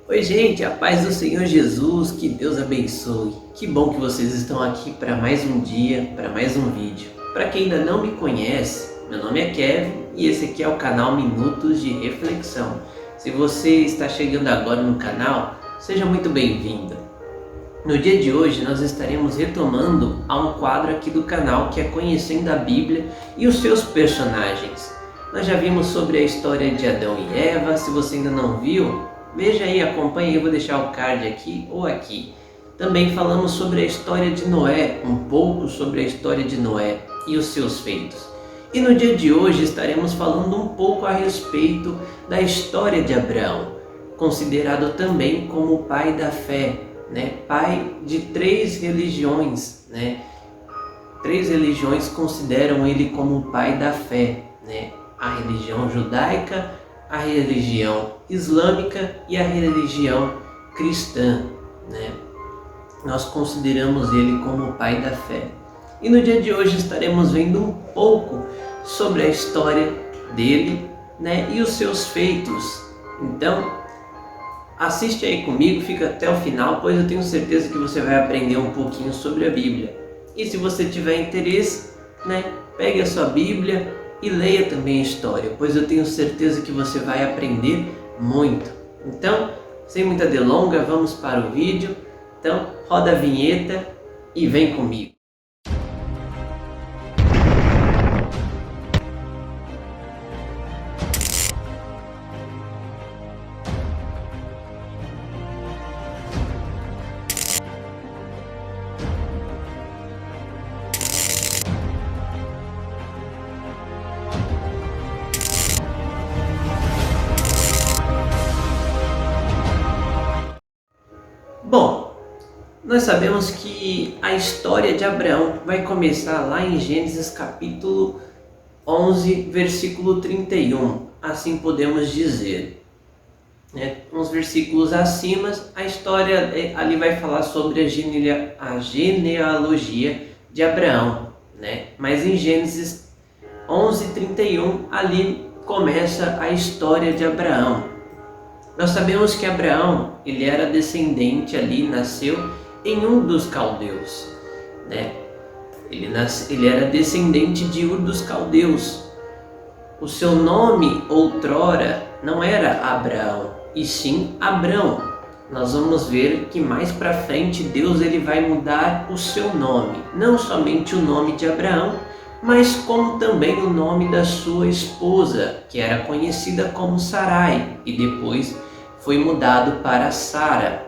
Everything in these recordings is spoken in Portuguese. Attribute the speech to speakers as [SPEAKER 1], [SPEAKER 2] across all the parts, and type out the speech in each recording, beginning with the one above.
[SPEAKER 1] Oi, gente, a paz do Senhor Jesus, que Deus abençoe. Que bom que vocês estão aqui para mais um dia, para mais um vídeo. Para quem ainda não me conhece, meu nome é Kevin e esse aqui é o canal Minutos de Reflexão. Se você está chegando agora no canal, seja muito bem-vindo. No dia de hoje nós estaremos retomando a um quadro aqui do canal que é Conhecendo a Bíblia e os seus personagens. Nós já vimos sobre a história de Adão e Eva. Se você ainda não viu, veja aí, acompanhe, eu vou deixar o card aqui ou aqui. Também falamos sobre a história de Noé, um pouco sobre a história de Noé e os seus feitos. E no dia de hoje estaremos falando um pouco a respeito da história de Abraão, considerado também como o pai da fé, pai de 3 religiões, 3 religiões consideram ele como o pai da fé, a religião judaica, a religião islâmica e a religião cristã, Nós consideramos ele como o pai da fé. E no dia de hoje estaremos vendo um pouco sobre a história dele, e os seus feitos. Então, assiste aí comigo, fica até o final, pois eu tenho certeza que você vai aprender um pouquinho sobre a Bíblia. E se você tiver interesse, pegue a sua Bíblia e leia também a história, pois eu tenho certeza que você vai aprender muito. Então, sem muita delonga, vamos para o vídeo. Então, roda a vinheta e vem comigo. Bom, nós sabemos que a história de Abraão vai começar lá em Gênesis capítulo 11, versículo 31, assim podemos dizer. Uns versículos acima, a história ali vai falar sobre a genealogia de Abraão, Mas em Gênesis 11, 31, ali começa a história de Abraão. Nós sabemos que Abraão, ele era descendente ali, nasceu em Ur dos Caldeus, Ele era descendente de Ur dos Caldeus. O seu nome outrora não era Abraão, e sim Abrão. Nós vamos ver que mais para frente Deus ele vai mudar o seu nome, não somente o nome de Abraão, mas como também o nome da sua esposa, que era conhecida como Sarai, e depois foi mudado para Sara.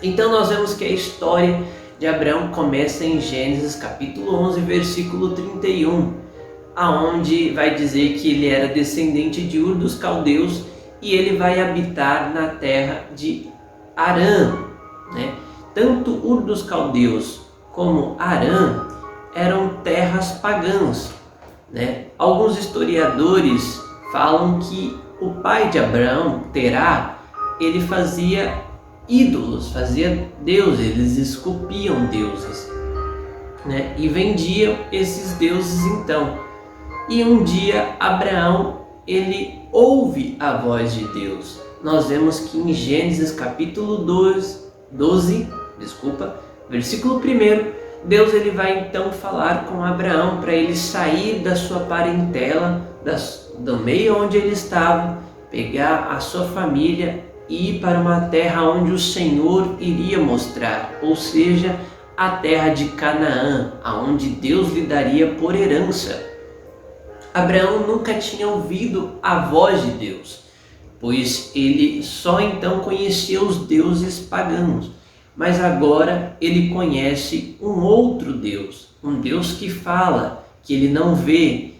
[SPEAKER 1] Então nós vemos que a história de Abraão começa em Gênesis capítulo 11, versículo 31, aonde vai dizer que ele era descendente de Ur dos Caldeus e ele vai habitar na terra de Harã. Tanto Ur dos Caldeus como Harã eram terras pagãs. Alguns historiadores falam que o pai de Abraão, Terá, ele fazia ídolos, fazia deuses, eles esculpiam deuses, e vendiam esses deuses então. E um dia Abraão, ele ouve a voz de Deus. Nós vemos que em Gênesis capítulo 12, versículo 1, Deus ele vai então falar com Abraão para ele sair da sua parentela, do meio onde ele estava, pegar a sua família e ir para uma terra onde o Senhor iria mostrar, ou seja, a terra de Canaã, aonde Deus lhe daria por herança. Abraão nunca tinha ouvido a voz de Deus, pois ele só então conhecia os deuses pagãos. Mas agora ele conhece um outro Deus, um Deus que fala, que ele não vê,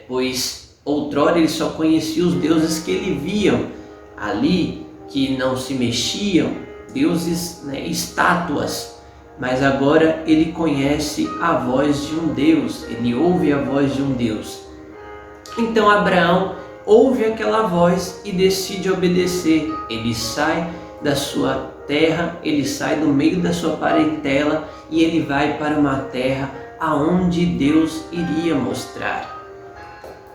[SPEAKER 1] pois outrora ele só conhecia os deuses que ele viam ali, que não se mexiam, deuses, estátuas. Mas agora ele conhece a voz de um Deus, ele ouve a voz de um Deus. Então Abraão ouve aquela voz e decide obedecer. Ele sai da sua terra, ele sai do meio da sua parentela e ele vai para uma terra aonde Deus iria mostrar.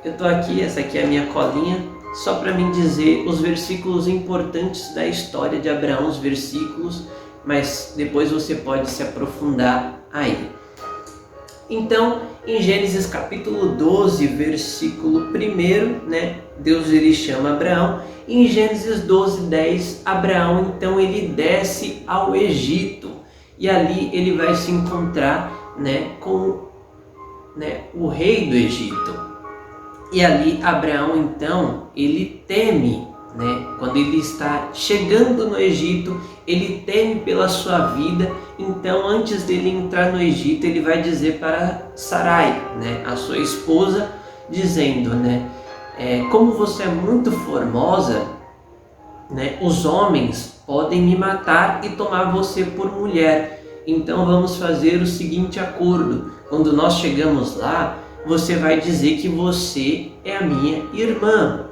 [SPEAKER 1] Eu tô aqui, essa aqui é a minha colinha, só para mim dizer os versículos importantes da história de Abraão, os versículos, mas depois você pode se aprofundar aí. Então, em Gênesis capítulo 12, versículo 1, né, Deus ele chama Abraão. Em Gênesis 12, 10, Abraão então ele desce ao Egito e ali ele vai se encontrar, né, com, né, o rei do Egito. E ali Abraão então ele teme, né, quando ele está chegando no Egito, ele teme pela sua vida. Então, antes dele entrar no Egito, ele vai dizer para Sarai, né, a sua esposa, dizendo, né, como você é muito formosa, né, os homens podem me matar e tomar você por mulher. Então vamos fazer o seguinte acordo: quando nós chegamos lá, você vai dizer que você é a minha irmã.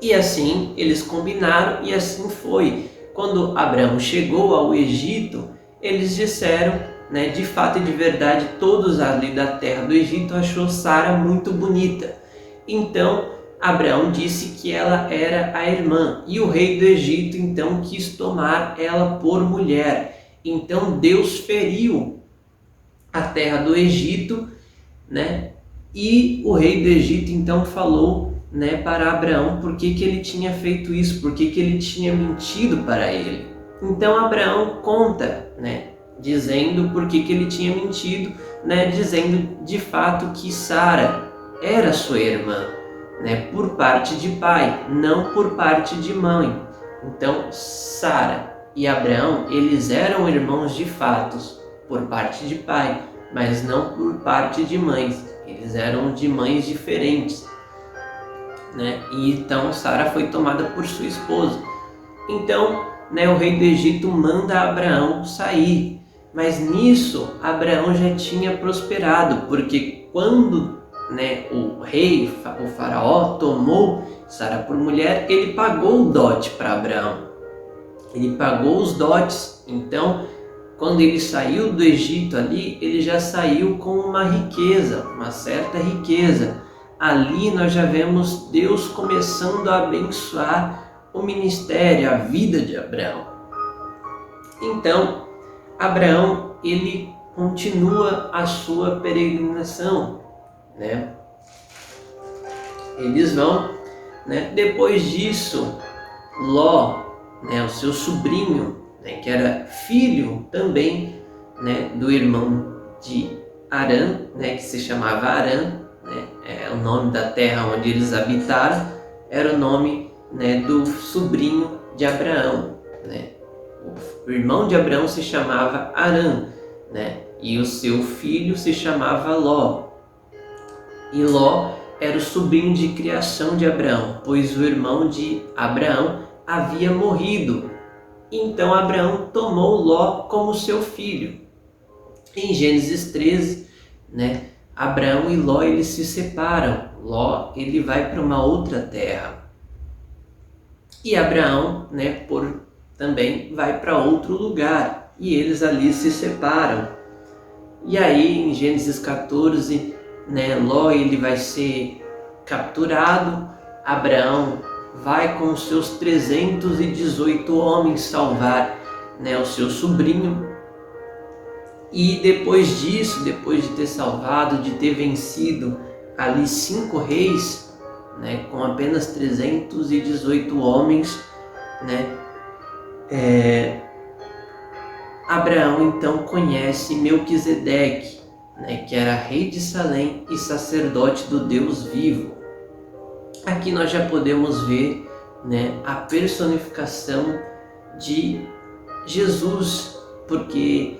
[SPEAKER 1] E assim eles combinaram e assim foi. Quando Abraão chegou ao Egito, eles disseram, né, de fato e de verdade, todos ali da terra do Egito achou Sara muito bonita. Então Abraão disse que ela era a irmã e o rei do Egito então quis tomar ela por mulher. Então Deus feriu a terra do Egito, né? E o rei do Egito então falou, né, para Abraão por que ele tinha feito isso, por que ele tinha mentido para ele. Então Abraão conta, né, dizendo por que ele tinha mentido, né, dizendo de fato que Sara era sua irmã, né, por parte de pai, não por parte de mãe. Então Sara e Abraão, eles eram irmãos de fato por parte de pai, mas não por parte de mães. Eles eram de mães diferentes, né? E então Sara foi tomada por sua esposa. Então, né, o rei do Egito manda Abraão sair, mas nisso Abraão já tinha prosperado, porque quando, né, o rei, o faraó, tomou Sara por mulher, ele pagou o dote para Abraão. Ele pagou os dotes. Então, quando ele saiu do Egito ali, ele já saiu com uma riqueza, uma certa riqueza. Ali nós já vemos Deus começando a abençoar o ministério, a vida de Abraão. Então, Abraão, ele continua a sua peregrinação, né? Eles vão, né? Depois disso, Ló, né, o seu sobrinho, né, que era filho também, né, do irmão de Harã, né, que se chamava Harã, né, é o nome da terra onde eles habitaram, era o nome, né, do sobrinho de Abraão, né. O irmão de Abraão se chamava Harã, né, e o seu filho se chamava Ló. E Ló era o sobrinho de criação de Abraão, pois o irmão de Abraão havia morrido. Então Abraão tomou Ló como seu filho. Em Gênesis 13, né, Abraão e Ló eles se separam. Ló ele vai para uma outra terra. E Abraão, né, também vai para outro lugar. E eles ali se separam. E aí em Gênesis 14, né, Ló ele vai ser capturado. Abraão vai com os seus 318 homens salvar, né, o seu sobrinho. E depois disso, depois de ter salvado, de ter vencido ali 5 reis, né, com apenas 318 homens, né, Abraão então conhece Melquisedeque, né, que era rei de Salém e sacerdote do Deus vivo. Aqui nós já podemos ver, né, a personificação de Jesus, porque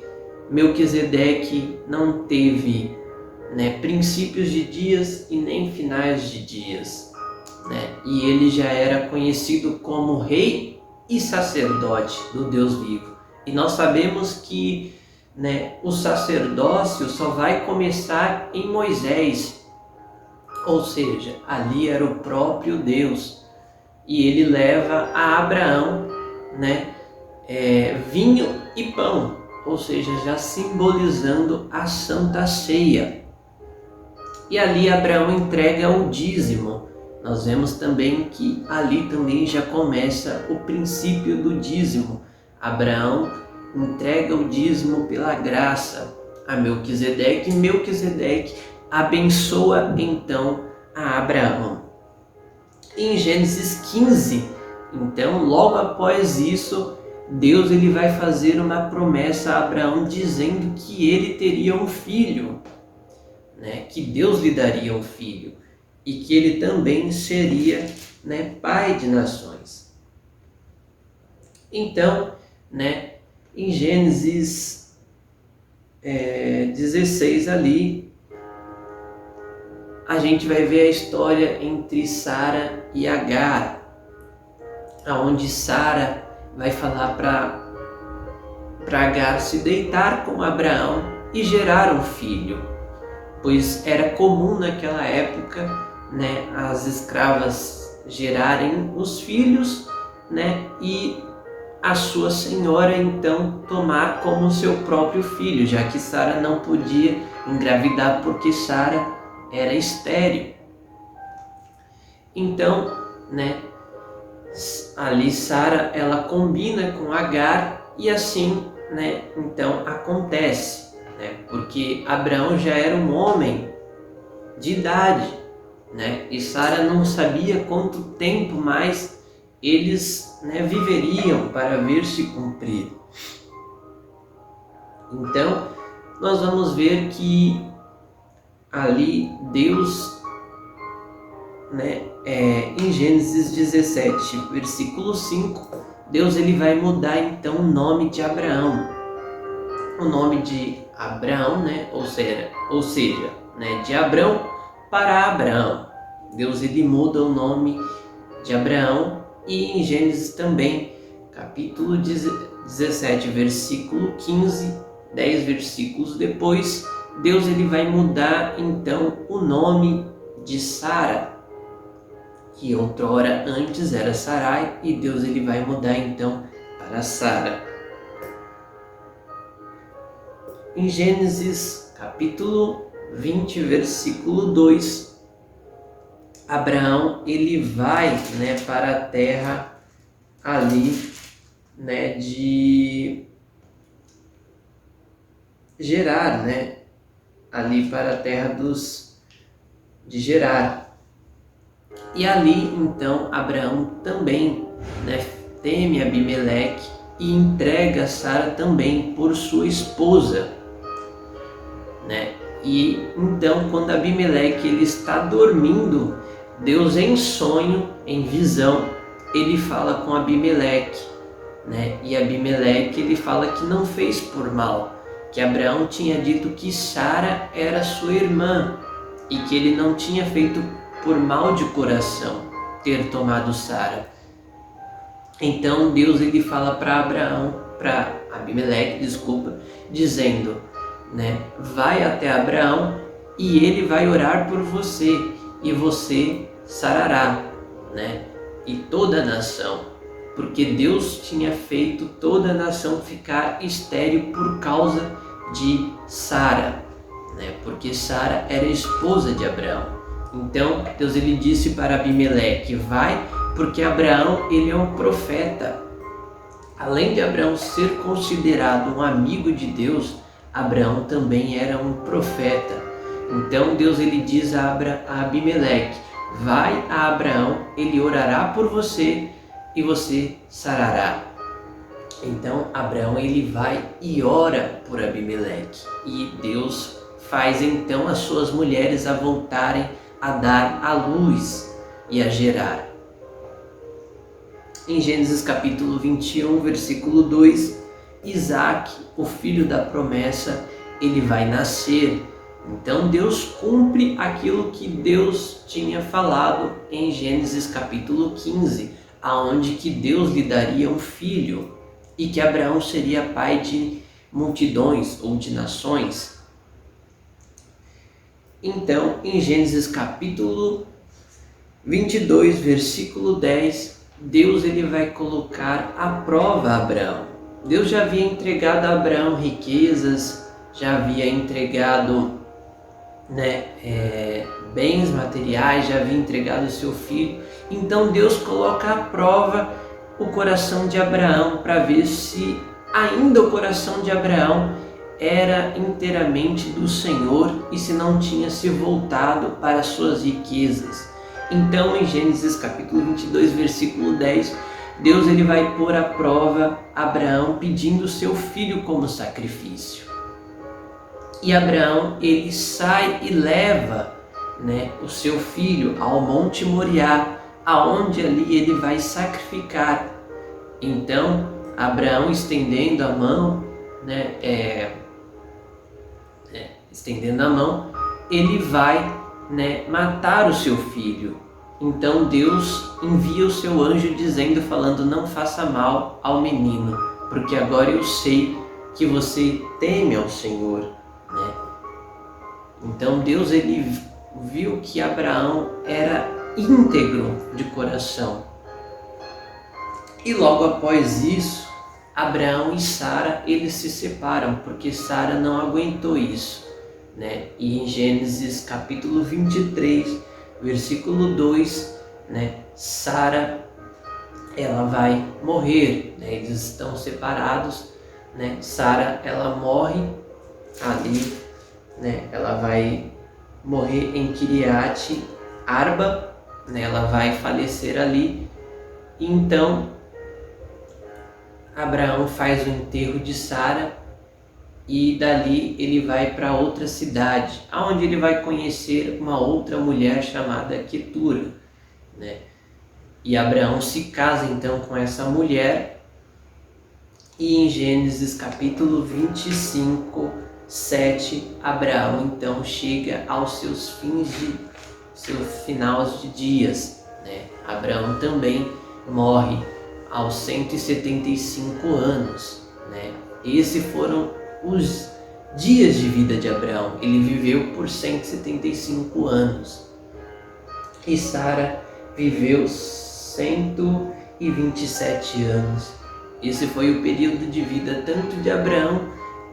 [SPEAKER 1] Melquisedeque não teve, né, princípios de dias e nem finais de dias, né, e ele já era conhecido como rei e sacerdote do Deus vivo. E nós sabemos que, né, o sacerdócio só vai começar em Moisés. Ou seja, ali era o próprio Deus. E ele leva a Abraão, né, vinho e pão. Ou seja, já simbolizando a Santa Ceia. E ali Abraão entrega o dízimo. nós vemos também que ali também já começa o princípio do dízimo. Abraão entrega o dízimo pela graça a Melquisedeque, e Melquisedeque abençoa então a Abraão. Em Gênesis 15, então, logo após isso, Deus ele vai fazer uma promessa a Abraão dizendo que ele teria um filho, né? Que Deus lhe daria um filho e que ele também seria, né, pai de nações. Então, né, em Gênesis 16 ali, a gente vai ver a história entre Sara e Agar, aonde Sara vai falar para Agar se deitar com Abraão e gerar um filho, pois era comum naquela época, né, as escravas gerarem os filhos, né, e a sua senhora então tomar como seu próprio filho, já que Sara não podia engravidar porque Sara era estéril. Então, né, ali Sara ela combina com Agar e assim, né, então acontece, né, porque Abraão já era um homem de idade, né, e Sara não sabia quanto tempo mais eles, né, viveriam para ver se cumprir. Então nós vamos ver que ali Deus, né, em Gênesis 17, versículo 5, Deus ele vai mudar então o nome de Abraão. O nome de Abraão, né, ou seja, né, de Abrão para Abraão. Deus ele muda o nome de Abraão, e em Gênesis também, capítulo 17, versículo 15, 10 versículos depois, Deus ele vai mudar então o nome de Sara, que outrora antes era Sarai, e Deus ele vai mudar então para Sara. Em Gênesis capítulo 20, versículo 2, Abraão ele vai, né, para a terra ali, né, de Gerar, né, ali para a terra de Gerar. E ali então Abraão também, né, teme Abimeleque e entrega Sara também por sua esposa, né? E então quando Abimeleque ele está dormindo, Deus em sonho, em visão, ele fala com Abimeleque, né? E Abimeleque ele fala que não fez por mal, que Abraão tinha dito que Sara era sua irmã e que ele não tinha feito por mal de coração ter tomado Sara. Então Deus ele fala para Abimeleque, dizendo, né, vai até Abraão e ele vai orar por você e você sarará, né, e toda a nação, porque Deus tinha feito toda a nação ficar estéril por causa de Sara, né, porque Sara era esposa de Abraão. Então Deus ele disse para Abimeleque, vai, porque Abraão ele é um profeta. Além de Abraão ser considerado um amigo de Deus, Abraão também era um profeta. Então Deus ele diz a Abimeleque, vai a Abraão, ele orará por você e você sarará. Então Abraão ele vai e ora por Abimeleque, e Deus faz então as suas mulheres a voltarem a dar à luz e a gerar. Em Gênesis capítulo 21, versículo 2, Isaac, o filho da promessa, ele vai nascer. Então Deus cumpre aquilo que Deus tinha falado em Gênesis capítulo 15, aonde que Deus lhe daria um filho e que Abraão seria pai de multidões ou de nações. Então, em Gênesis capítulo 22, versículo 10, Deus ele vai colocar à prova a Abraão. Deus já havia entregado a Abraão riquezas, já havia entregado, né, bens materiais, já havia entregado o seu filho. Então Deus coloca à prova o coração de Abraão para ver se ainda o coração de Abraão era inteiramente do Senhor e se não tinha se voltado para as suas riquezas. Então, em Gênesis capítulo 22, versículo 10, Deus ele vai pôr à prova Abraão pedindo seu filho como sacrifício. E Abraão ele sai e leva, o seu filho ao Monte Moriá, aonde ali ele vai sacrificar. Então, Abraão estendendo a mão, ele vai matar o seu filho. Então Deus envia o seu anjo falando: não faça mal ao menino, porque agora eu sei que você teme ao Senhor. Então Deus ele viu que Abraão era íntegro de coração. E logo após isso, Abraão e Sara eles se separam, porque Sara não aguentou isso. E em Gênesis capítulo 23, versículo 2, Sara ela vai morrer, eles estão separados, Sara ela morre ali, ela vai morrer em Kiriat Arba, ela vai falecer ali. Então Abraão faz o enterro de Sara e dali ele vai para outra cidade, aonde ele vai conhecer uma outra mulher chamada Quetura, E Abraão se casa então com essa mulher, e em Gênesis capítulo 25, 7, Abraão então chega aos seus finais de dias, Abraão também morre aos 175 anos, Esses foram os dias de vida de Abraão. Ele viveu por 175 anos. E Sara viveu 127 anos. Esse foi o período de vida tanto de Abraão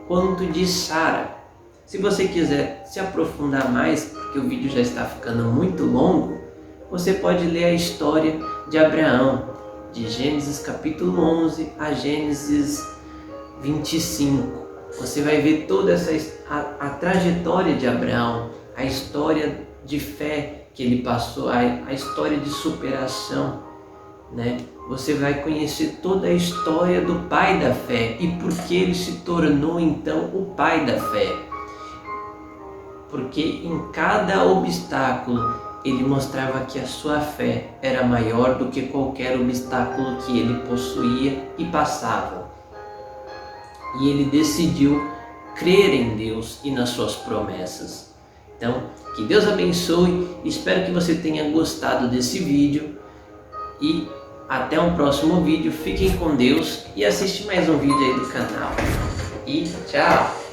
[SPEAKER 1] quanto de Sara. Se você quiser se aprofundar mais, porque o vídeo já está ficando muito longo, você pode ler a história de Abraão, de Gênesis capítulo 11 a Gênesis 25. Você vai ver toda a trajetória de Abraão, a história de fé que ele passou, a história de superação, Você vai conhecer toda a história do pai da fé e por que ele se tornou então o pai da fé. Porque em cada obstáculo ele mostrava que a sua fé era maior do que qualquer obstáculo que ele possuía e passava. E ele decidiu crer em Deus e nas suas promessas. Então, que Deus abençoe, espero que você tenha gostado desse vídeo e até um próximo vídeo. Fiquem com Deus e assiste mais um vídeo aí do canal. E tchau!